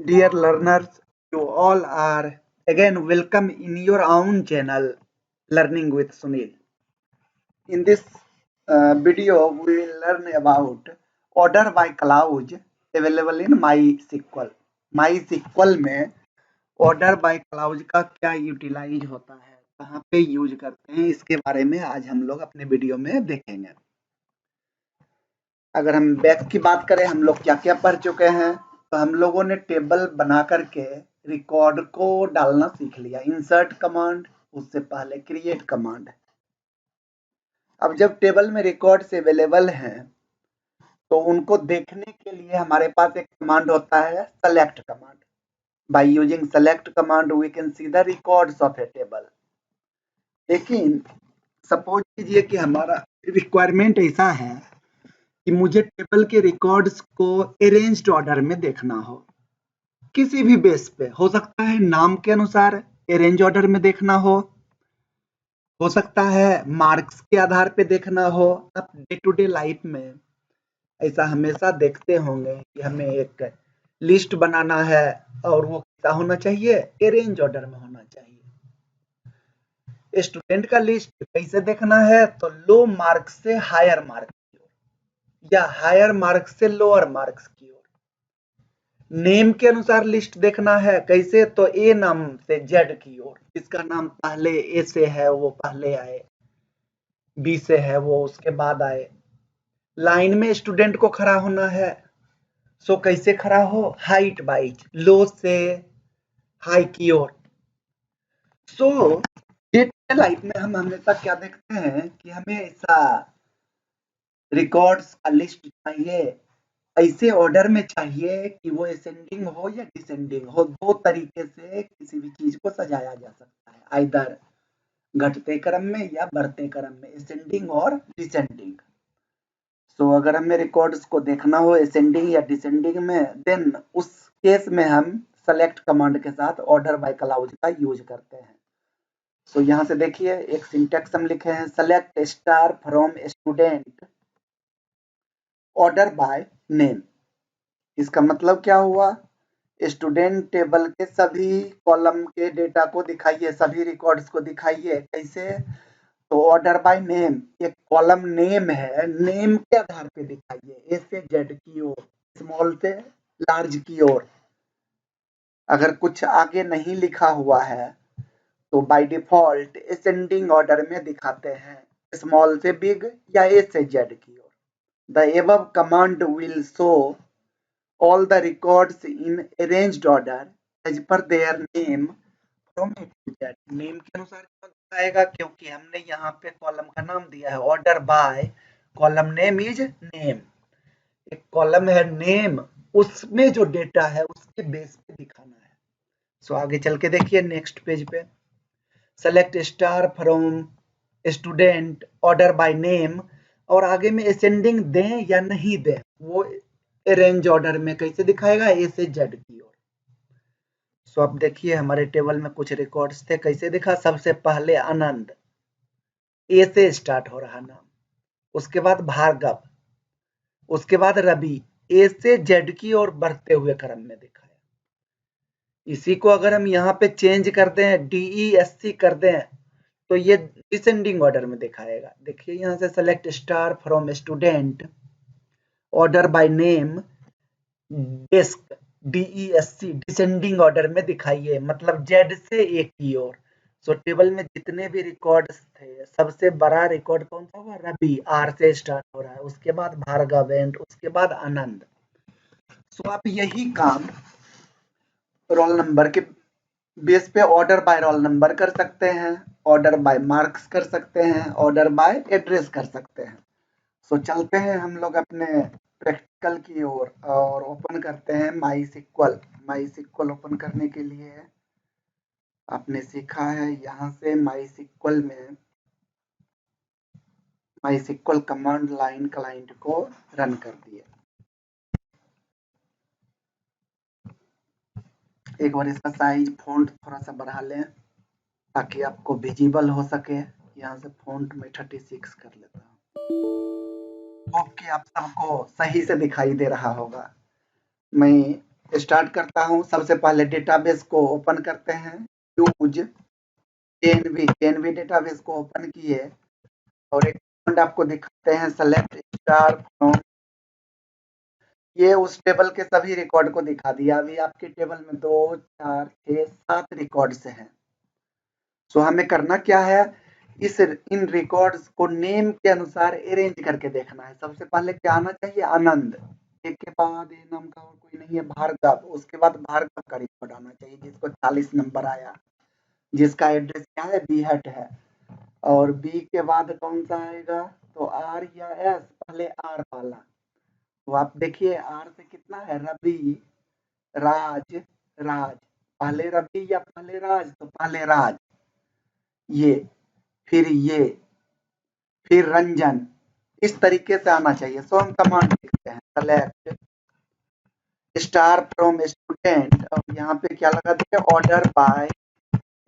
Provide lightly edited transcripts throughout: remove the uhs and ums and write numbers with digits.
Dear learners, you all are again welcome in your own channel, Learning with Sunil. In this video, we will learn about order by clause available in MySQL. MySQL में order by clause का क्या utilise होता है, कहाँ पे use करते हैं, इसके बारे में आज हम लोग अपने वीडियो में देखेंगे। अगर हम बैक की बात करें, हम लोग क्या क्या पढ़ चुके हैं, तो हम लोगों ने टेबल बना करके रिकॉर्ड को डालना सीख लिया। इंसर्ट कमांड, उससे पहले क्रिएट कमांड। अब जब टेबल में रिकॉर्ड्स अवेलेबल हैं तो उनको देखने के लिए हमारे पास एक कमांड होता है select command. By using select command we can see the records of a table. लेकिन सपोज कीजिए कि हमारा रिक्वायरमेंट ऐसा है कि मुझे टेबल के रिकॉर्ड्स को अरेंज्ड ऑर्डर में देखना हो, किसी भी बेस पे हो सकता है, नाम के अनुसार अरेंज ऑर्डर में देखना हो सकता है मार्क्स के आधार पे देखना हो। आप डे टू डे लाइफ में ऐसा हमेशा देखते होंगे कि हमें एक लिस्ट बनाना है और वो कैसा होना चाहिए, अरेंज ऑर्डर में होना चाहिए। स्टूडेंट का लिस्ट कैसे देखना है, तो लो मार्क्स से हायर मार्क्स की ओर या हायर मार्क्स से लोअर मार्क्स की ओर। नेम के अनुसार लिस्ट देखना है, कैसे, तो ए नाम से जेड की ओर। जिसका नाम पहले ए से है वो पहले आए, बी से है वो उसके बाद आए। लाइन में स्टूडेंट को खड़ा होना है, सो कैसे खड़ा हो, हाइट वाइज, लो से हाई की ओर। सो डे टू लाइफ में हम हमेशा क्या देखते हैं कि हमें ऐसा रिकॉर्ड्स का लिस्ट चाहिए, ऐसे ऑर्डर में चाहिए कि वो असेंडिंग हो या डिसेंडिंग हो। दो तरीके से किसी भी चीज को सजाया जा सकता है, आइदर घटते क्रम में या बढ़ते क्रम में, असेंडिंग और डिसेंडिंग। सो अगर हमें रिकॉर्ड्स को देखना हो असेंडिंग या डिसेंडिंग में, देन उस केस में हम सेलेक्ट कमांड के साथ ऑर्डर बाय क्लाउज का यूज करते हैं। सो यहाँ से देखिए एक सिंटेक्स हम लिखे हैं, select star from student order by name. इसका मतलब क्या हुआ, स्टूडेंट टेबल के सभी कॉलम के डेटा को दिखाइए, सभी रिकॉर्ड्स को दिखाइए। कैसे, तो ऑर्डर बाय नेम, एक कॉलम नेम है, नेम के आधार पे दिखाइए, ए से जेड की ओर, स्मॉल से लार्ज की ओर। अगर कुछ आगे नहीं लिखा हुआ है तो बाय डिफॉल्ट असेंडिंग ऑर्डर में दिखाते हैं, स्मॉल से बिग या ए से जेड की ओर। The above command will show all the records in arranged order as per their name from A to Z। Name के अनुसार क्यों दिखाएगा, क्योंकि हमने यहाँ पे कॉलम का नाम दिया है order by, column name is name. एक कॉलम है नेम, उसमें जो डेटा है उसके बेस पे दिखाना है। सो आगे चल के देखिए नेक्स्ट पेज पे, select star from student order by name, और आगे में असेंडिंग दें या नहीं दें वो अरेंज ऑर्डर में कैसे दिखाएगा, ए से जेड की ओर। सो अब देखिए हमारे टेबल में कुछ रिकॉर्ड्स थे, कैसे दिखा, सबसे पहले आनंद, ए से स्टार्ट हो रहा नाम, उसके बाद भार्गव, उसके बाद रवि, ए से जेड की ओर बढ़ते हुए क्रम में दिखाया। इसी को अगर हम यहाँ पे चेंज कर दें, DESC कर दें, तो ये डिसेंडिंग ऑर्डर में दिखाएगा। देखिए यहाँ से select star from student order by name desk, DESC descending order में दिखाइए, मतलब जेड से ए की ओर। सो टेबल में जितने भी रिकॉर्ड्स थे, सबसे बड़ा रिकॉर्ड कौन सा हुआ, रवि, आर से स्टार्ट हो रहा है, उसके बाद भार्गव एंड उसके बाद आनंद। सो आप यही काम रोल नंबर के बेस पे ऑर्डर बाय रोल नंबर कर सकते हैं, ऑर्डर बाय मार्क्स कर सकते हैं, ऑर्डर बाय एड्रेस कर सकते हैं। सो चलते हैं हम लोग अपने प्रैक्टिकल की ओर और ओपन करते हैं MySQL। MySQL ओपन करने के लिए आपने सीखा है यहाँ से MySQL में MySQL कमांड लाइन क्लाइंट को रन कर दिए। एक बार इसका साइज फॉन्ट थोड़ा सा बढ़ा लें ताकि आपको विजिबल हो सके। यहाँ से फॉन्ट में 36 कर लेता हूँ। होप कि आप सबको सही से दिखाई दे रहा होगा। मैं स्टार्ट करता हूँ। सबसे पहले डेटाबेस को ओपन करते हैं। यूज जेएनवी डेटाबेस को ओपन किए और एक कमांड आपको दिखाते हैं, सेलेक्ट स्टार फ्रॉम। ये उस टेबल के सभी रिकॉर्ड को दिखा दिया। अभी आपके टेबल में 2, 4, 6, 7 रिकॉर्ड्स हैं। सो हमें करना क्या है, इन रिकॉर्ड्स को नेम के अनुसार अरेंज करके देखना है। सबसे पहले क्या आना चाहिए, आनंद। एक के बाद ए नाम का और कोई नहीं है, भार्गव। उसके बाद भार्गव का रिकॉर्ड आना चाहिए जिसको 40 नंबर आया, जिसका एड्रेस क्या है, बीहट है। और बी के बाद कौन सा आएगा, तो आर या एस, पहले आर वाला। तो आप देखिए आर से कितना है, रवि, राज, राज। पहले रवि या पहले राज, तो पहले राज, ये फिर रंजन। इस तरीके से आना चाहिए। सो हम कमांड लिखते हैं, सेलेक्ट स्टार फ्रॉम स्टूडेंट, और यहाँ पे क्या लगा देंगे, ऑर्डर बाय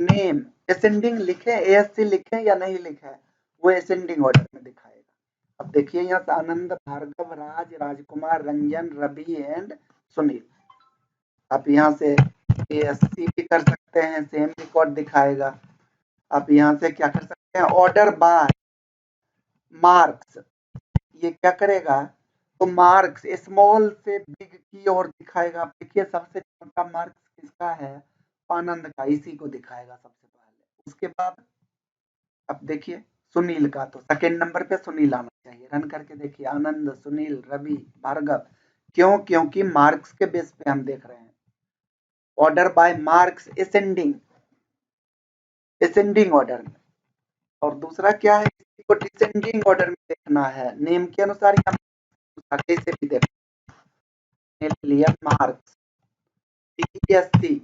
नेम। असेंडिंग लिखे, एएससी लिखे या नहीं लिखे, वो असेंडिंग ऑर्डर में दिखाएगा। अब देखिए यहाँ से आनंद, भार्गव, राज, राजकुमार, रंजन, रवि एंड सुनील। आप यहाँ से एएससी भी कर सकते हैं, सेम रिकॉर्ड दिखाएगा। आप यहाँ से क्या कर सकते हैं, ऑर्डर बाय मार्क्स। ये क्या करेगा, तो मार्क्स स्मॉल से बिग की ओर दिखाएगा। आप देखिए सबसे छोटा मार्क्स किसका है, आनंद का, इसी को दिखाएगा सबसे पहले। उसके बाद अब देखिए सुनील का, तो सेकंड नंबर पे सुनील आना चाहिए। रन करके देखिए, आनंद, सुनील, रवि, भार्गव। क्यों, क्योंकि मार्क्स के बेस पे हम देख रहे हैं। Order by marks ascending order में। और दूसरा क्या है, किसी को डिसेंडिंग ऑर्डर में देखना है, नेम के अनुसार या कैसे भी देखना लिया। मार्क्स टीएससी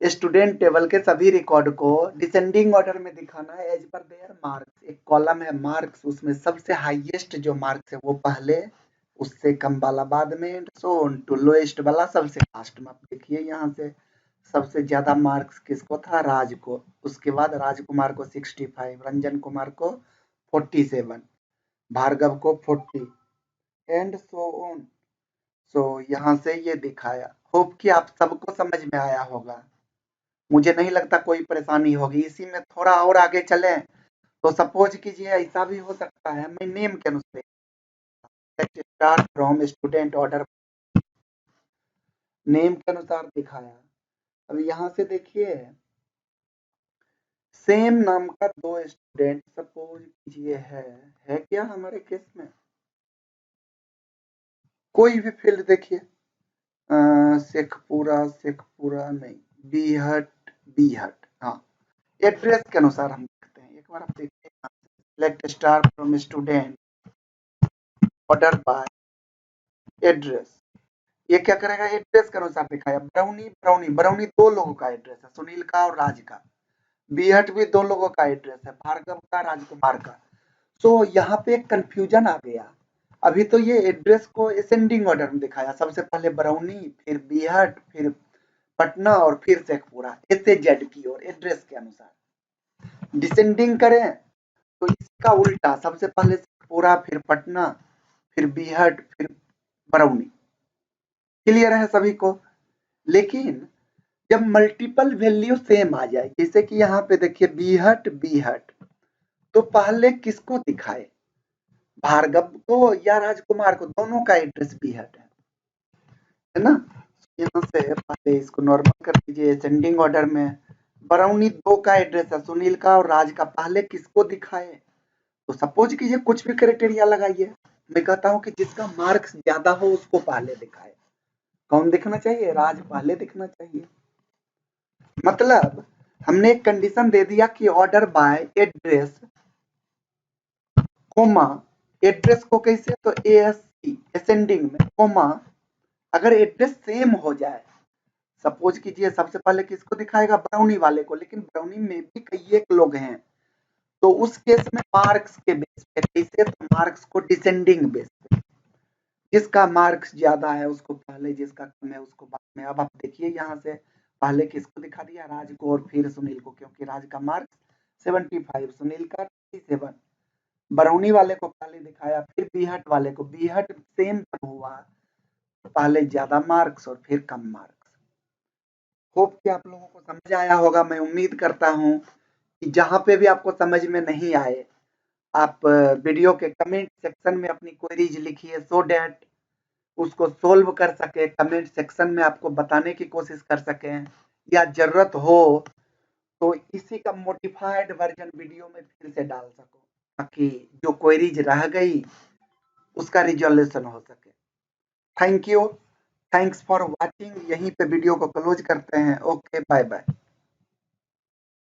स्टूडेंट टेबल के सभी रिकॉर्ड को डिसेंडिंग ऑर्डर में दिखाना है, एज पर देयर मार्क्स। एक कॉलम है मार्क्स, उसमें सबसे हाईएस्ट जो मार्क्स है वो पहले, उससे कम वाला बाद में, सो ऑन टू लोएस्ट वाला सबसे लास्ट में। आप देखिए यहाँ से सबसे ज्यादा मार्क्स किसको था, राज को। उसके बाद राजकुमार को 65, रंजन कुमार को 47, भार्गव को 40 एंड सो ऑन। सो यहाँ से ये दिखाया। होप कि आप सबको समझ में आया होगा। मुझे नहीं लगता कोई परेशानी होगी। इसी में थोड़ा और आगे चलें तो सपोज कीजिए ऐसा भी हो सकता है, मैं नेम के अनुसार start from student order, name के अनुसार दिखाया। अब यहाँ से देखिए सेम नाम का 2 स्टूडेंट सपोज कीजिए है क्या हमारे केस में, कोई भी फील्ड देखिए, शेखपुरा नहीं, बीहट, हाँ। एड्रेस के अनुसार हम देखते हैं। एक बार आप देखिए, select star from student, order by address. ये क्या करेगा, एड्रेस के अनुसार दिखाया। बरौनी 2 लोगों का एड्रेस है, सुनील का और राज का। बीहट भी 2 लोगों का एड्रेस है, भार्गव का, राजकुमार का। तो यहाँ पे एक कंफ्यूजन आ गया। अभी तो ये एड्रेस को असेंडिंग ऑर्डर में दिखाया, सबसे पहले बरौनी, फिर बीहट, फिर पटना और फिर शेखपुरा, ऐसे जेड की ओर एड्रेस के अनुसार। डिसेंडिंग करें तो इसका उल्टा, सबसे पहले शेखपुरा, फिर पटना, फिर बीहट, फिर बरौनी। क्लियर है सभी को। लेकिन जब मल्टीपल वैल्यू सेम आ जाए, जैसे कि यहाँ पे देखिए बीहट, तो पहले किसको दिखाए, भार्गव को या राजकुमार को, दोनों का एड्रेस बीहट है ना। यहाँ से पहले इसको नॉर्मल कर दीजिए असेंडिंग ऑर्डर में। बरौनी 2 का एड्रेस है, सुनील का और राज का, पहले किसको दिखाए, तो सपोज कीजिए कुछ भी क्राइटेरिया लगाइए। मैं कहता हूँ कि जिसका मार्क्स ज्यादा हो उसको पहले दिखाए। कौन दिखना चाहिए, राज पहले दिखना चाहिए। मतलब हमने एक कंडीशन दे दिया कि order by address, comma, address को कैसे, तो एएससी असेंडिंग में, कोमा, अगर एड्रेस सेम हो जाए, सपोज कीजिए सबसे पहले किसको दिखाएगा, बरौनी वाले को, लेकिन बरौनी में भी कई एक लोग हैं, तो उस केस में मार्क्स के बेस पे, कैसे, तो मार्क्स को डिसेंडिंग बेस पे, जिसका मार्क्स ज्यादा है उसको पहले, जिसका कम है उसको बाद में। अब आप देखिए यहाँ से पहले किसको दिखा दिया, राज को और फिर सुनील को, क्योंकि राज का मार्क्स 75, सुनील का 37। बरौनी वाले को पहले दिखाया, फिर बीहट वाले को। बीहट सेम जब हुआ पहले ज्यादा मार्क्स और फिर कम मार्क्स। होप कि आप लोगों को समझ आया होगा। मैं उम्मीद करता हूं कि जहां पे भी आपको समझ में नहीं आए, आप वीडियो के कमेंट सेक्शन में अपनी क्वेरीज लिखिए, सो डैट उसको सोल्व कर सके, कमेंट सेक्शन में आपको बताने की कोशिश कर सकें, या जरूरत हो तो इसी का मॉडिफाइड वर्जन वीडियो में फिर से डाल सको, ताकि जो क्वेरीज रह गई उसका रिजोल्यूशन हो सके। Thank you, thanks for watching. यहीं पे वीडियो को क्लोज करते हैं। Okay, bye bye.